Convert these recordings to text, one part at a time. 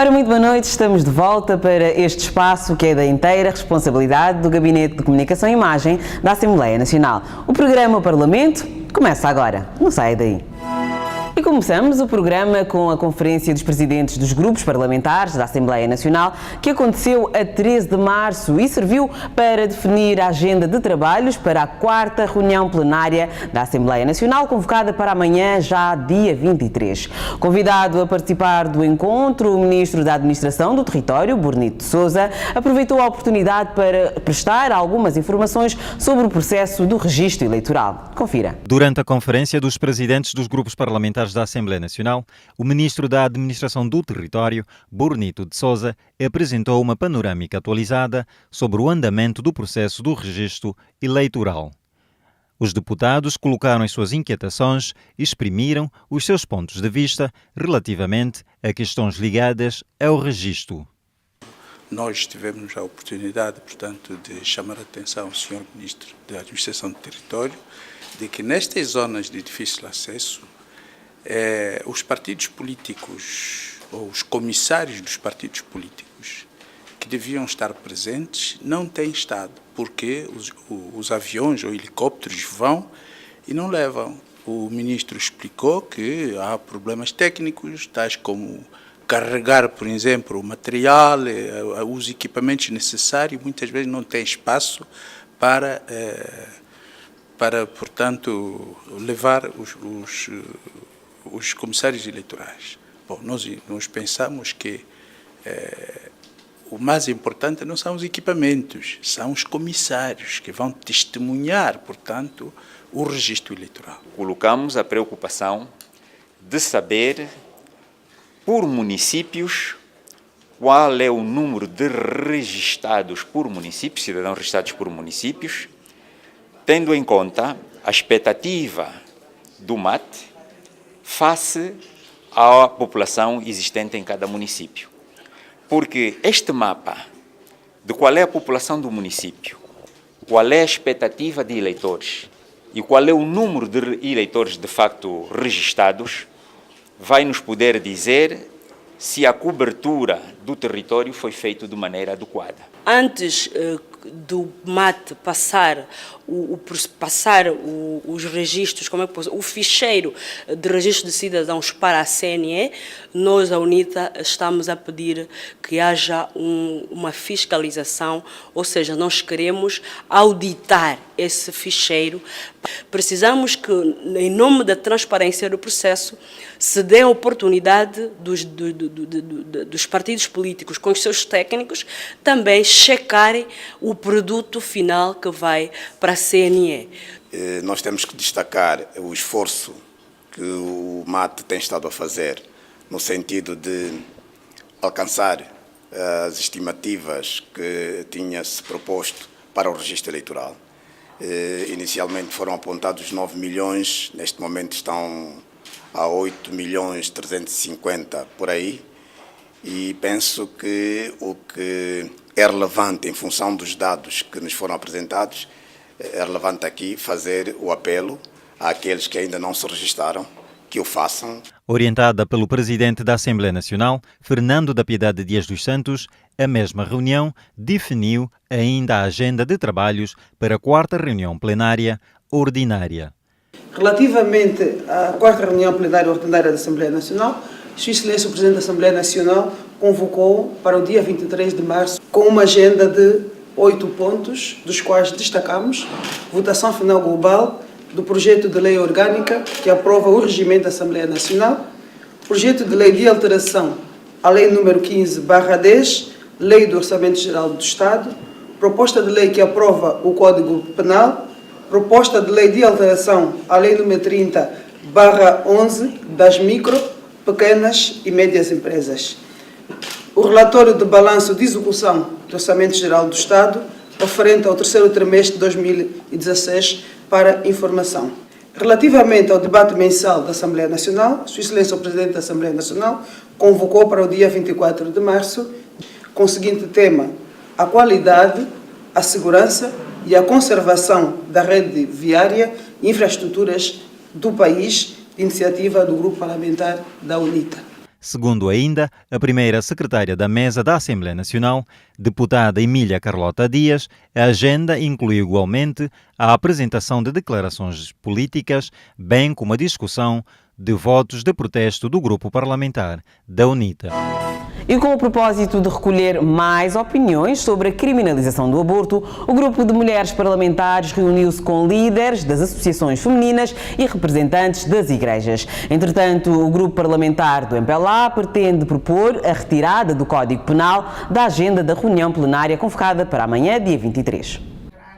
Ora, muito boa noite, estamos de volta para este espaço que é da inteira responsabilidade do Gabinete de Comunicação e Imagem da Assembleia Nacional. O programa Parlamento começa agora, não sai daí. E começamos o programa com a Conferência dos Presidentes dos Grupos Parlamentares da Assembleia Nacional, que aconteceu a 13 de março e serviu para definir a agenda de trabalhos para a 4ª reunião plenária da Assembleia Nacional, convocada para amanhã, já dia 23. Convidado a participar do encontro, o Ministro da Administração do Território, Burnito de Sousa, aproveitou a oportunidade para prestar algumas informações sobre o processo do registro eleitoral. Confira. Durante a Conferência dos Presidentes dos Grupos Parlamentares da Assembleia Nacional, o Ministro da Administração do Território, Burnito de Sousa, apresentou uma panorâmica atualizada sobre o andamento do processo do registro eleitoral. Os deputados colocaram as suas inquietações e exprimiram os seus pontos de vista relativamente a questões ligadas ao registro. Nós tivemos a oportunidade, portanto, de chamar a atenção ao Sr. Ministro da Administração do Território de que nestas zonas de difícil acesso, os partidos políticos ou os comissários dos partidos políticos que deviam estar presentes não têm estado, porque os aviões ou helicópteros vão e não levam. O ministro explicou que há problemas técnicos, tais como carregar, por exemplo, o material, os equipamentos necessários, muitas vezes não tem espaço para portanto, levar os comissários eleitorais. Bom, nós pensamos que o mais importante não são os equipamentos, são os comissários que vão testemunhar, portanto, o registro eleitoral. Colocamos a preocupação de saber, por municípios, qual é o número de registrados por municípios, cidadãos registrados por municípios, tendo em conta a expectativa do MAT face à população existente em cada município. Porque este mapa de qual é a população do município, qual é a expectativa de eleitores e qual é o número de eleitores de facto registados, vai nos poder dizer se a cobertura do território foi feita de maneira adequada. Antes do MAT passar os registros, o ficheiro de registro de cidadãos para a CNE, nós, a UNITA, estamos a pedir que haja uma fiscalização, ou seja, nós queremos auditar esse ficheiro. Precisamos que, em nome da transparência do processo, se dê a oportunidade dos partidos políticos, com os seus técnicos, também checarem o produto final que vai para a CNE. Nós temos que destacar o esforço que o MAT tem estado a fazer no sentido de alcançar as estimativas que tinha-se proposto para o registro eleitoral. Inicialmente foram apontados 9 milhões, neste momento estão a 8 milhões 350 por aí, e penso que o que é relevante em função dos dados que nos foram apresentados, é relevante aqui fazer o apelo àqueles que ainda não se registaram, que o façam. Orientada pelo Presidente da Assembleia Nacional, Fernando da Piedade Dias dos Santos, a mesma reunião definiu ainda a agenda de trabalhos para a 4ª reunião plenária ordinária. Relativamente à 4ª reunião plenária ordinária da Assembleia Nacional, Sua Excelência o Presidente da Assembleia Nacional convocou para o dia 23 de março com uma agenda de 8 pontos, dos quais destacamos votação final global do projeto de lei orgânica que aprova o regimento da Assembleia Nacional, projeto de lei de alteração à lei número 15/10, lei do Orçamento Geral do Estado, proposta de lei que aprova o Código Penal, proposta de lei de alteração à lei número 30/11 das micro, pequenas e médias empresas. O relatório de balanço de execução do Orçamento Geral do Estado, referente ao 3º trimestre de 2016, para informação. Relativamente ao debate mensal da Assembleia Nacional, Sua Excelência o Presidente da Assembleia Nacional convocou para o dia 24 de março com o seguinte tema: a qualidade, a segurança e a conservação da rede viária e infraestruturas do país, iniciativa do Grupo Parlamentar da UNITA. Segundo ainda a primeira secretária da mesa da Assembleia Nacional, deputada Emília Carlota Dias, a agenda inclui igualmente a apresentação de declarações políticas, bem como a discussão de votos de protesto do grupo parlamentar da UNITA. E com o propósito de recolher mais opiniões sobre a criminalização do aborto, o grupo de mulheres parlamentares reuniu-se com líderes das associações femininas e representantes das igrejas. Entretanto, o grupo parlamentar do MPLA pretende propor a retirada do Código Penal da agenda da reunião plenária convocada para amanhã, dia 23.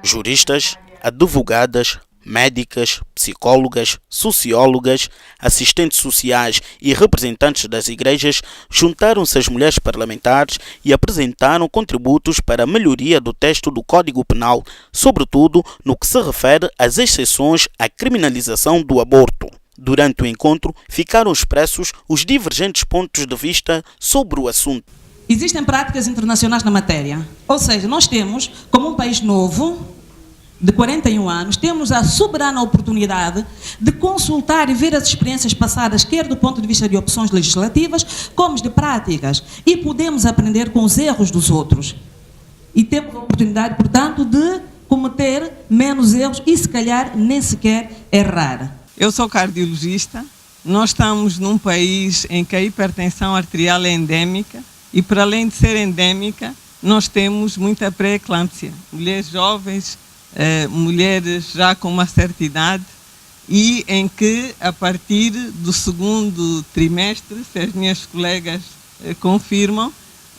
Juristas, advogadas, médicas, psicólogas, sociólogas, assistentes sociais e representantes das igrejas juntaram-se às mulheres parlamentares e apresentaram contributos para a melhoria do texto do Código Penal, sobretudo no que se refere às exceções à criminalização do aborto. Durante o encontro, ficaram expressos os divergentes pontos de vista sobre o assunto. Existem práticas internacionais na matéria, ou seja, nós temos, como um país novo, de 41 anos, temos a soberana oportunidade de consultar e ver as experiências passadas, quer do ponto de vista de opções legislativas, como de práticas, e podemos aprender com os erros dos outros. E temos a oportunidade, portanto, de cometer menos erros e, se calhar, nem sequer errar. Eu sou cardiologista, nós estamos num país em que a hipertensão arterial é endémica e, para além de ser endémica, nós temos muita pré-eclâmpsia. Mulheres jovens, mulheres já com uma certa idade e em que, a partir do segundo trimestre, se as minhas colegas confirmam,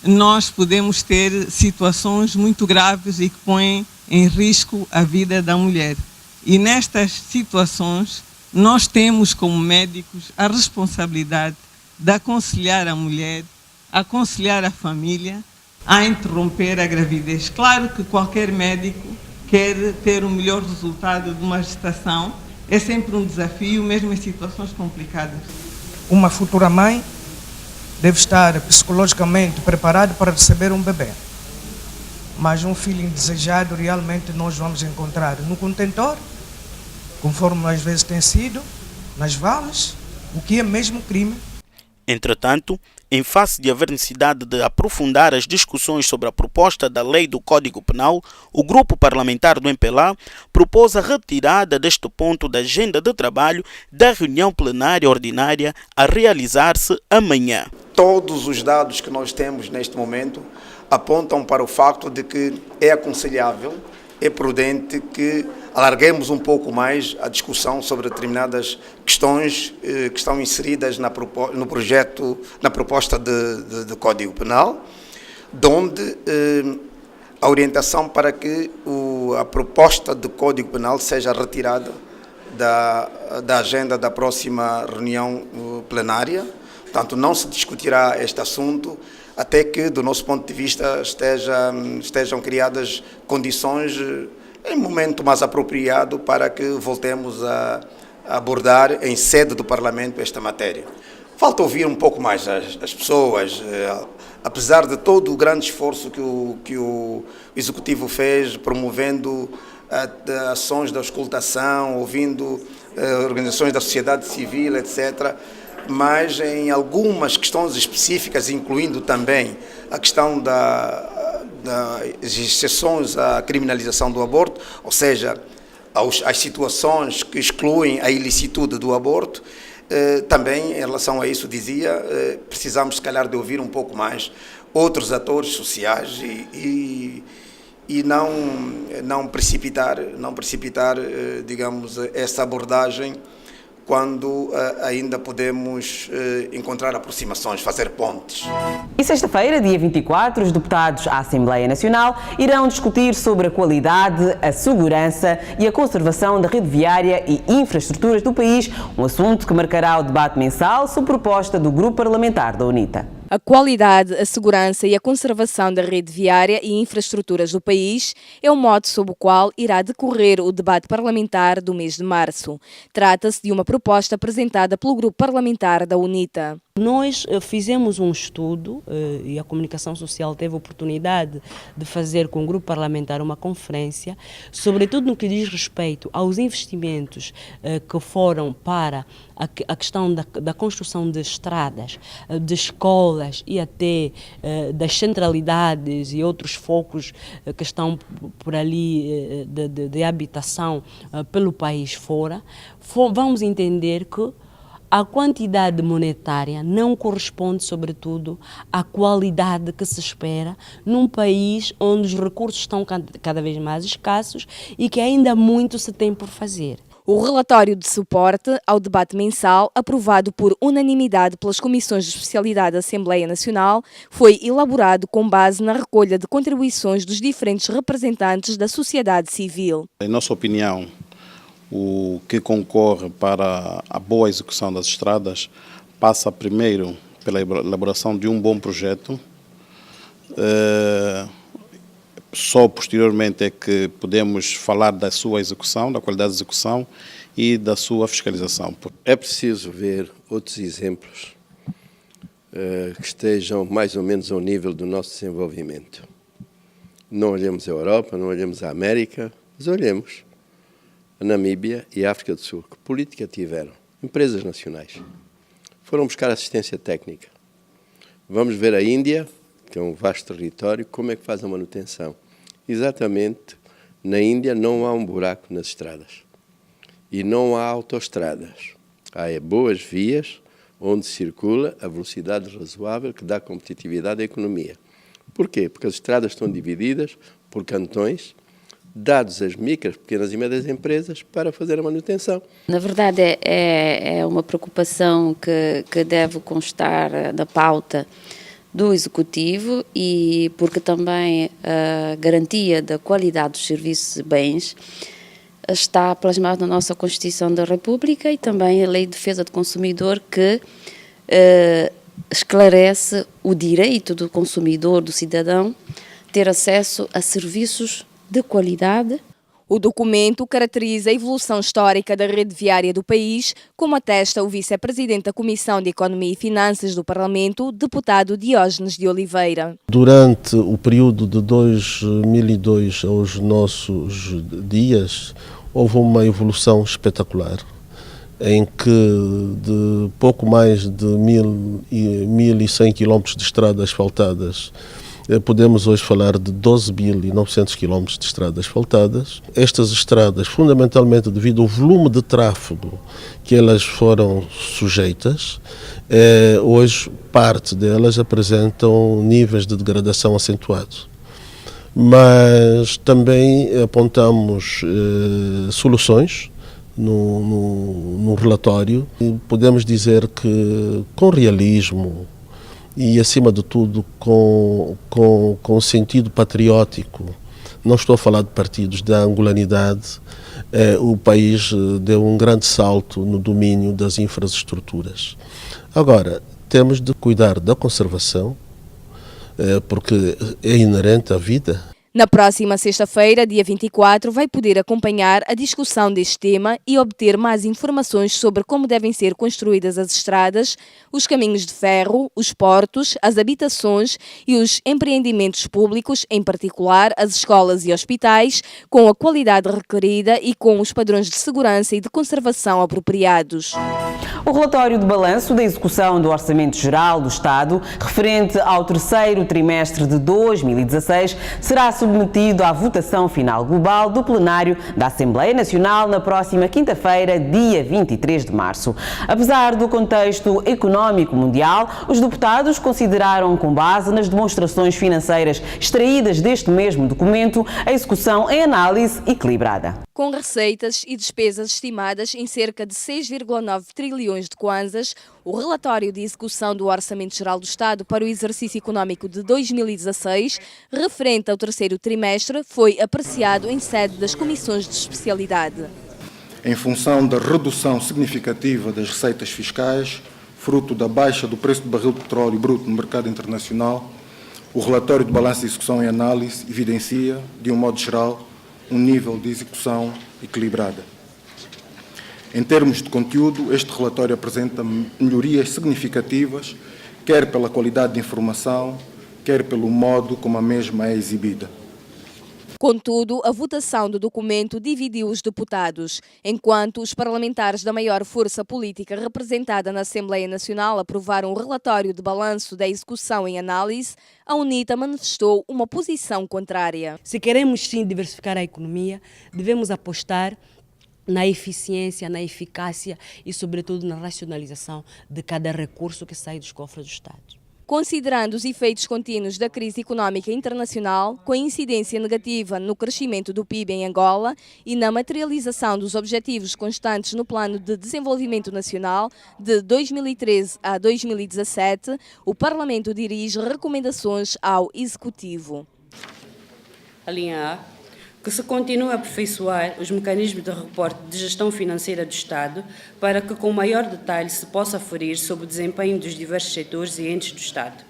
nós podemos ter situações muito graves e que põem em risco a vida da mulher. E nestas situações, nós temos como médicos a responsabilidade de aconselhar a mulher, aconselhar a família a interromper a gravidez. Claro que qualquer médico quer ter o melhor resultado de uma gestação, é sempre um desafio, mesmo em situações complicadas. Uma futura mãe deve estar psicologicamente preparada para receber um bebê. Mas um filho indesejado realmente nós vamos encontrar no contentor, conforme às vezes tem sido, nas valas, o que é mesmo crime. Entretanto, em face de haver necessidade de aprofundar as discussões sobre a proposta da lei do Código Penal, o grupo parlamentar do MPLA propôs a retirada deste ponto da agenda de trabalho da reunião plenária ordinária a realizar-se amanhã. Todos os dados que nós temos neste momento apontam para o facto de que é aconselhável, é prudente que alarguemos um pouco mais a discussão sobre determinadas questões que estão inseridas no projeto, na proposta de Código Penal, onde a orientação para que a proposta de Código Penal seja retirada da agenda da próxima reunião plenária. Portanto, não se discutirá este assunto até que, do nosso ponto de vista, estejam criadas condições em momento mais apropriado para que voltemos a abordar em sede do Parlamento esta matéria. Falta ouvir um pouco mais as pessoas, apesar de todo o grande esforço que o Executivo fez, promovendo ações de auscultação, ouvindo organizações da sociedade civil, etc., mas em algumas questões específicas, incluindo também a questão das exceções à criminalização do aborto, ou seja, as situações que excluem a ilicitude do aborto, também em relação a isso dizia, precisamos se calhar de ouvir um pouco mais outros atores sociais e não precipitar, digamos, essa abordagem quando ainda podemos encontrar aproximações, fazer pontes. E sexta-feira, dia 24, os deputados à Assembleia Nacional irão discutir sobre a qualidade, a segurança e a conservação da rede viária e infraestruturas do país, um assunto que marcará o debate mensal sob proposta do Grupo Parlamentar da UNITA. A qualidade, a segurança e a conservação da rede viária e infraestruturas do país é o mote sob o qual irá decorrer o debate parlamentar do mês de março. Trata-se de uma proposta apresentada pelo grupo parlamentar da UNITA. Nós fizemos um estudo e a comunicação social teve a oportunidade de fazer com o grupo parlamentar uma conferência, sobretudo no que diz respeito aos investimentos que foram para a questão da construção de estradas, de escolas e até das centralidades e outros focos que estão por ali de habitação pelo país fora. Vamos entender que a quantidade monetária não corresponde, sobretudo, à qualidade que se espera num país onde os recursos estão cada vez mais escassos e que ainda muito se tem por fazer. O relatório de suporte ao debate mensal, aprovado por unanimidade pelas comissões de especialidade da Assembleia Nacional, foi elaborado com base na recolha de contribuições dos diferentes representantes da sociedade civil. Em nossa opinião, o que concorre para a boa execução das estradas passa primeiro pela elaboração de um bom projeto. Só posteriormente é que podemos falar da sua execução, da qualidade de execução e da sua fiscalização. É preciso ver outros exemplos que estejam mais ou menos ao nível do nosso desenvolvimento. Não olhemos a Europa, não olhemos a América, mas olhemos a Namíbia e a África do Sul. Que política tiveram? Empresas nacionais. Foram buscar assistência técnica. Vamos ver a Índia, que é um vasto território, como é que faz a manutenção. Exatamente, na Índia não há um buraco nas estradas. E não há autoestradas. Há boas vias onde circula a velocidade razoável que dá competitividade à economia. Porquê? Porque as estradas estão divididas por cantões, dados às micras, pequenas e médias empresas para fazer a manutenção. Na verdade, é uma preocupação que deve constar na pauta do Executivo e porque também a garantia da qualidade dos serviços e bens está plasmada na nossa Constituição da República e também a Lei de Defesa do Consumidor que esclarece o direito do consumidor, do cidadão, ter acesso a serviços de qualidade. O documento caracteriza a evolução histórica da rede viária do país, como atesta o vice-presidente da Comissão de Economia e Finanças do Parlamento, deputado Diógenes de Oliveira. Durante o período de 2002 aos nossos dias, houve uma evolução espetacular, em que de pouco mais de 1.100 quilómetros de estradas asfaltadas, podemos hoje falar de 12.900 quilómetros de estradas asfaltadas. Estas estradas, fundamentalmente devido ao volume de tráfego que elas foram sujeitas, hoje parte delas apresentam níveis de degradação acentuados. Mas também apontamos soluções no relatório e podemos dizer que com realismo e, acima de tudo, com sentido patriótico, não estou a falar de partidos, da angolanidade, o país deu um grande salto no domínio das infraestruturas. Agora, temos de cuidar da conservação, porque é inerente à vida. Na próxima sexta-feira, dia 24, vai poder acompanhar a discussão deste tema e obter mais informações sobre como devem ser construídas as estradas, os caminhos de ferro, os portos, as habitações e os empreendimentos públicos, em particular as escolas e hospitais, com a qualidade requerida e com os padrões de segurança e de conservação apropriados. O relatório de balanço da execução do Orçamento Geral do Estado, referente ao terceiro trimestre de 2016, será submetido à votação final global do plenário da Assembleia Nacional na próxima quinta-feira, dia 23 de março. Apesar do contexto económico mundial, os deputados consideraram, com base nas demonstrações financeiras extraídas deste mesmo documento, a execução em análise equilibrada. Com receitas e despesas estimadas em cerca de 6,9 trilhões de kwanzas, o relatório de execução do Orçamento Geral do Estado para o exercício económico de 2016, referente ao terceiro trimestre, foi apreciado em sede das comissões de especialidade. Em função da redução significativa das receitas fiscais, fruto da baixa do preço do barril de petróleo bruto no mercado internacional, o relatório de balanço de execução e análise evidencia, de um modo geral, um nível de execução equilibrada. Em termos de conteúdo, este relatório apresenta melhorias significativas, quer pela qualidade de informação, quer pelo modo como a mesma é exibida. Contudo, a votação do documento dividiu os deputados. Enquanto os parlamentares da maior força política representada na Assembleia Nacional aprovaram o relatório de balanço da execução em análise, a UNITA manifestou uma posição contrária. Se queremos sim diversificar a economia, devemos apostar na eficiência, na eficácia e, sobretudo, na racionalização de cada recurso que sai dos cofres do Estado. Considerando os efeitos contínuos da crise económica internacional, com a incidência negativa no crescimento do PIB em Angola e na materialização dos objetivos constantes no Plano de Desenvolvimento Nacional de 2013 a 2017, o Parlamento dirige recomendações ao Executivo. A linha A, que se continue a aperfeiçoar os mecanismos de reporte de gestão financeira do Estado para que com maior detalhe se possa aferir sobre o desempenho dos diversos setores e entes do Estado.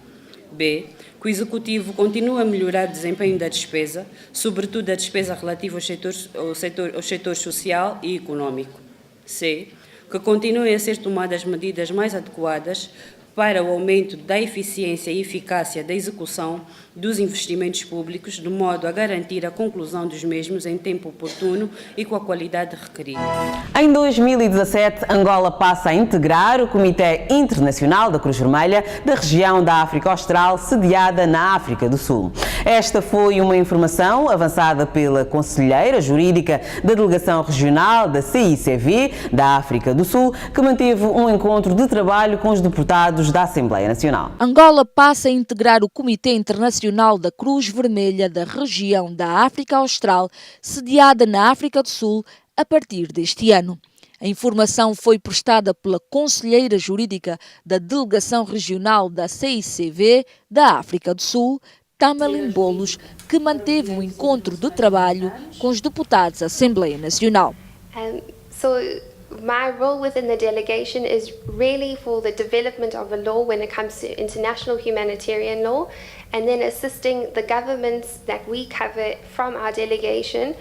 B, que o Executivo continue a melhorar o desempenho da despesa, sobretudo a despesa relativa ao setor social e econômico. C, que continuem a ser tomadas medidas mais adequadas para o aumento da eficiência e eficácia da execução dos investimentos públicos, de modo a garantir a conclusão dos mesmos em tempo oportuno e com a qualidade requerida. Em 2017, Angola passa a integrar o Comitê Internacional da Cruz Vermelha da região da África Austral, sediada na África do Sul. Esta foi uma informação avançada pela conselheira jurídica da Delegação Regional da CICV da África do Sul, que manteve um encontro de trabalho com os deputados da Assembleia Nacional. Angola passa a integrar o Comitê Internacional da Cruz Vermelha da região da África Austral, sediada na África do Sul, a partir deste ano. A informação foi prestada pela conselheira jurídica da Delegação Regional da CICV da África do Sul, Tamelin Bolos, que manteve um encontro de trabalho com os deputados da Assembleia Nacional. My role within the delegation is really for the development of a law when it comes to international humanitarian law, and then assisting the governments that we cover from our delegation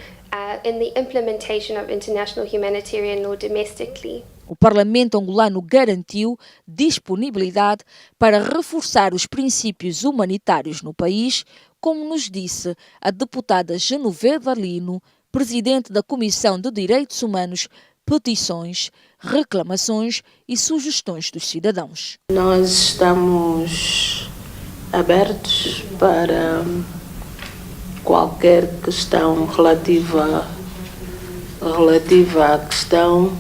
in the implementation of international humanitarian law domestically. O Parlamento angolano garantiu disponibilidade para reforçar os princípios humanitários no país, como nos disse a deputada Genoveva Lino, presidente da Comissão de Direitos Humanos, Petições, reclamações e sugestões dos cidadãos. Nós estamos abertos para qualquer questão relativa à questão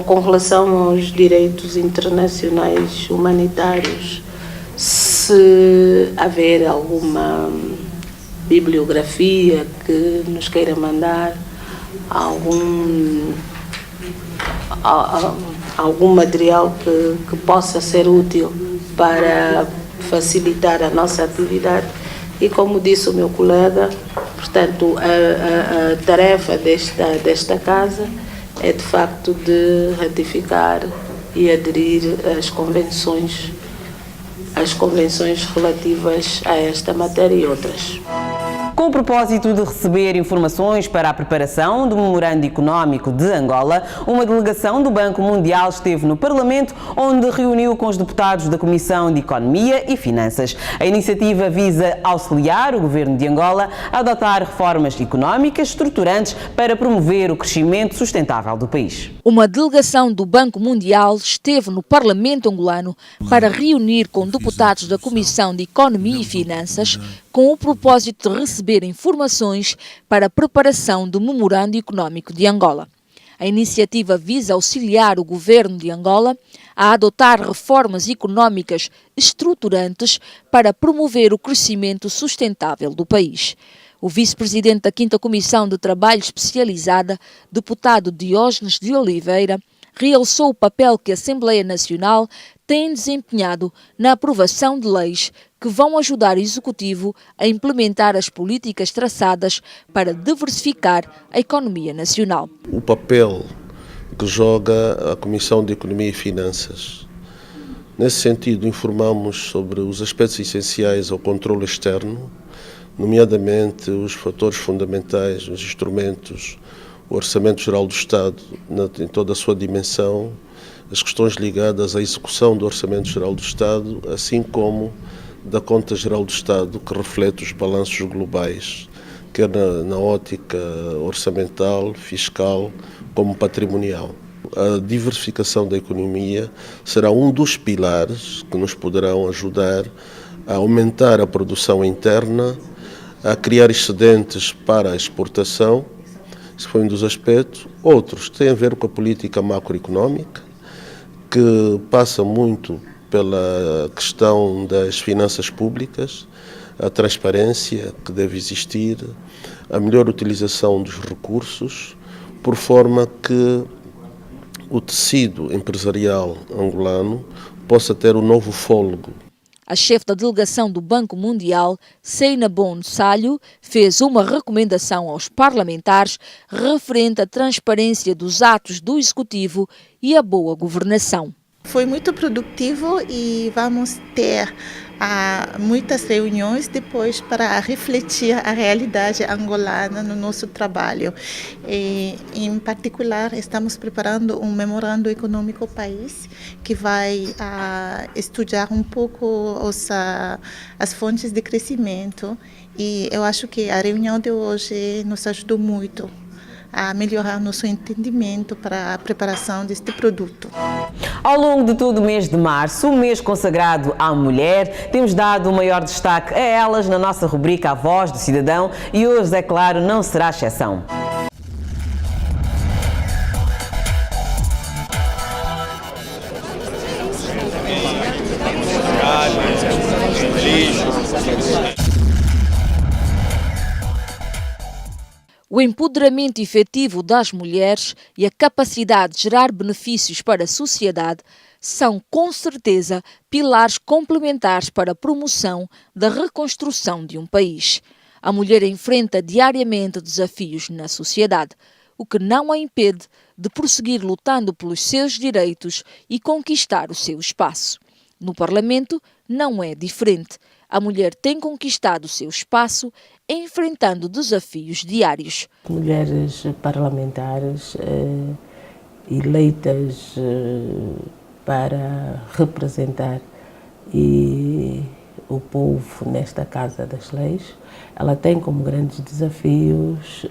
com relação aos direitos internacionais humanitários. Se haver alguma bibliografia que nos queira mandar, algum material que possa ser útil para facilitar a nossa atividade. E como disse o meu colega, portanto, a tarefa desta casa é de facto de ratificar e aderir às convenções relativas a esta matéria e outras. Com o propósito de receber informações para a preparação do Memorando Económico de Angola, uma delegação do Banco Mundial esteve no Parlamento, onde reuniu com os deputados da Comissão de Economia e Finanças. A iniciativa visa auxiliar o governo de Angola a adotar reformas económicas estruturantes para promover o crescimento sustentável do país. Uma delegação do Banco Mundial esteve no Parlamento angolano para reunir com deputados da Comissão de Economia e Finanças com o propósito de receber informações para a preparação do Memorando Económico de Angola. A iniciativa visa auxiliar o governo de Angola a adotar reformas económicas estruturantes para promover o crescimento sustentável do país. O vice-presidente da 5ª Comissão de Trabalho Especializada, deputado Diógenes de Oliveira, realçou o papel que a Assembleia Nacional tem desempenhado na aprovação de leis que vão ajudar o Executivo a implementar as políticas traçadas para diversificar a economia nacional. O papel que joga a Comissão de Economia e Finanças Nesse sentido, informamos sobre os aspectos essenciais ao controle externo, nomeadamente os fatores fundamentais, os instrumentos, o Orçamento Geral do Estado em toda a sua dimensão, as questões ligadas à execução do Orçamento Geral do Estado, assim como da Conta Geral do Estado, que reflete os balanços globais, quer na ótica orçamental, fiscal, como patrimonial. A diversificação da economia será um dos pilares que nos poderão ajudar a aumentar a produção interna, a criar excedentes para a exportação. Esse foi um dos aspectos. Outros têm a ver com a política macroeconómica, que passa muito pela questão das finanças públicas, a transparência que deve existir, a melhor utilização dos recursos, por forma que o tecido empresarial angolano possa ter um novo fôlego. A chefe da delegação do Banco Mundial, Seina Bon Salho, fez uma recomendação aos parlamentares referente à transparência dos atos do Executivo e à boa governação. Foi muito produtivo e vamos ter muitas reuniões depois para refletir a realidade angolana no nosso trabalho. E, em particular, estamos preparando um memorando econômico país que vai estudar um pouco as fontes de crescimento, e eu acho que a reunião de hoje nos ajudou muito a melhorar nosso entendimento para a preparação deste produto. Ao longo de todo o mês de março, o mês consagrado à mulher, temos dado o maior destaque a elas na nossa rubrica A Voz do Cidadão, e hoje, é claro, não será exceção. O empoderamento efetivo das mulheres e a capacidade de gerar benefícios para a sociedade são, com certeza, pilares complementares para a promoção da reconstrução de um país. A mulher enfrenta diariamente desafios na sociedade, o que não a impede de prosseguir lutando pelos seus direitos e conquistar o seu espaço. No Parlamento não é diferente. A mulher tem conquistado o seu espaço enfrentando desafios diários. Mulheres parlamentares eleitas para representar o povo nesta Casa das Leis, ela tem como grandes desafios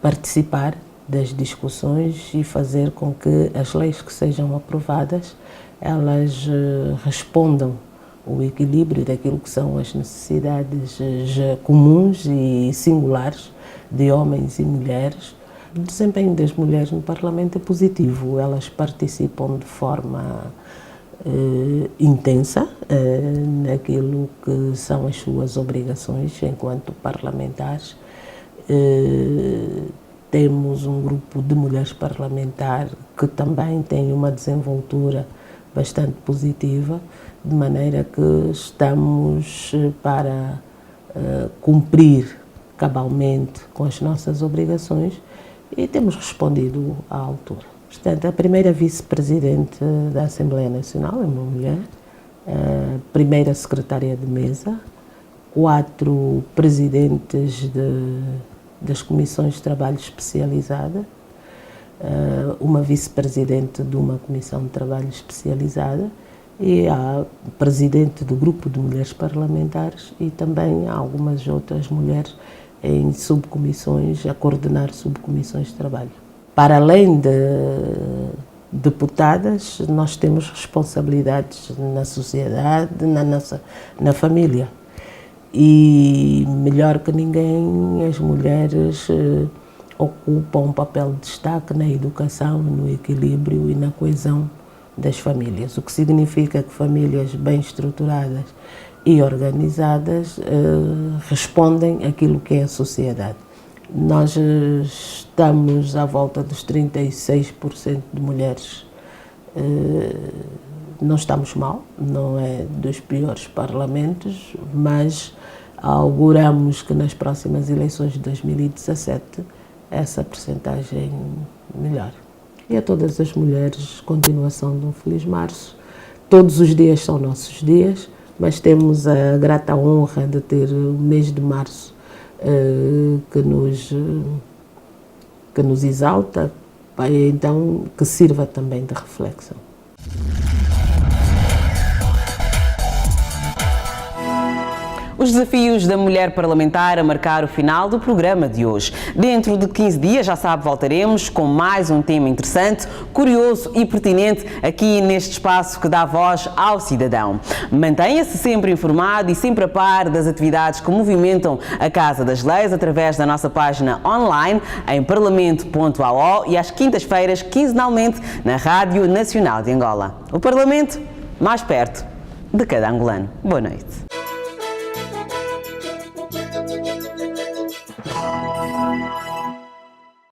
participar das discussões e fazer com que as leis que sejam aprovadas, elas respondam o equilíbrio daquilo que são as necessidades comuns e singulares de homens e mulheres. O desempenho das mulheres no Parlamento é positivo, elas participam de forma intensa naquilo que são as suas obrigações enquanto parlamentares. Temos um grupo de mulheres parlamentares que também tem uma desenvoltura bastante positiva, de maneira que estamos para cumprir cabalmente com as nossas obrigações e temos respondido à altura. Portanto, a primeira vice-presidente da Assembleia Nacional é uma mulher, a primeira secretária de mesa, 4 presidentes das comissões de trabalho especializada, uma vice-presidente de uma comissão de trabalho especializada e a presidente do grupo de mulheres parlamentares e também algumas outras mulheres em subcomissões, a coordenar subcomissões de trabalho. Para além de deputadas, nós temos responsabilidades na sociedade, na família. E melhor que ninguém, as mulheres ocupam um papel de destaque na educação, no equilíbrio e na coesão das famílias, o que significa que famílias bem estruturadas e organizadas respondem àquilo que é a sociedade. Nós estamos à volta dos 36% de mulheres, não estamos mal, não é dos piores parlamentos, mas auguramos que nas próximas eleições de 2017 essa percentagem melhor. E a todas as mulheres, continuação de um Feliz Março, todos os dias são nossos dias, mas temos a grata honra de ter o mês de março que nos exalta, então que sirva também de reflexão. Os desafios da mulher parlamentar a marcar o final do programa de hoje. Dentro de 15 dias, já sabe, voltaremos com mais um tema interessante, curioso e pertinente aqui neste espaço que dá voz ao cidadão. Mantenha-se sempre informado e sempre a par das atividades que movimentam a Casa das Leis através da nossa página online em parlamento.ao e às quintas-feiras, quinzenalmente, na Rádio Nacional de Angola. O Parlamento mais perto de cada angolano. Boa noite.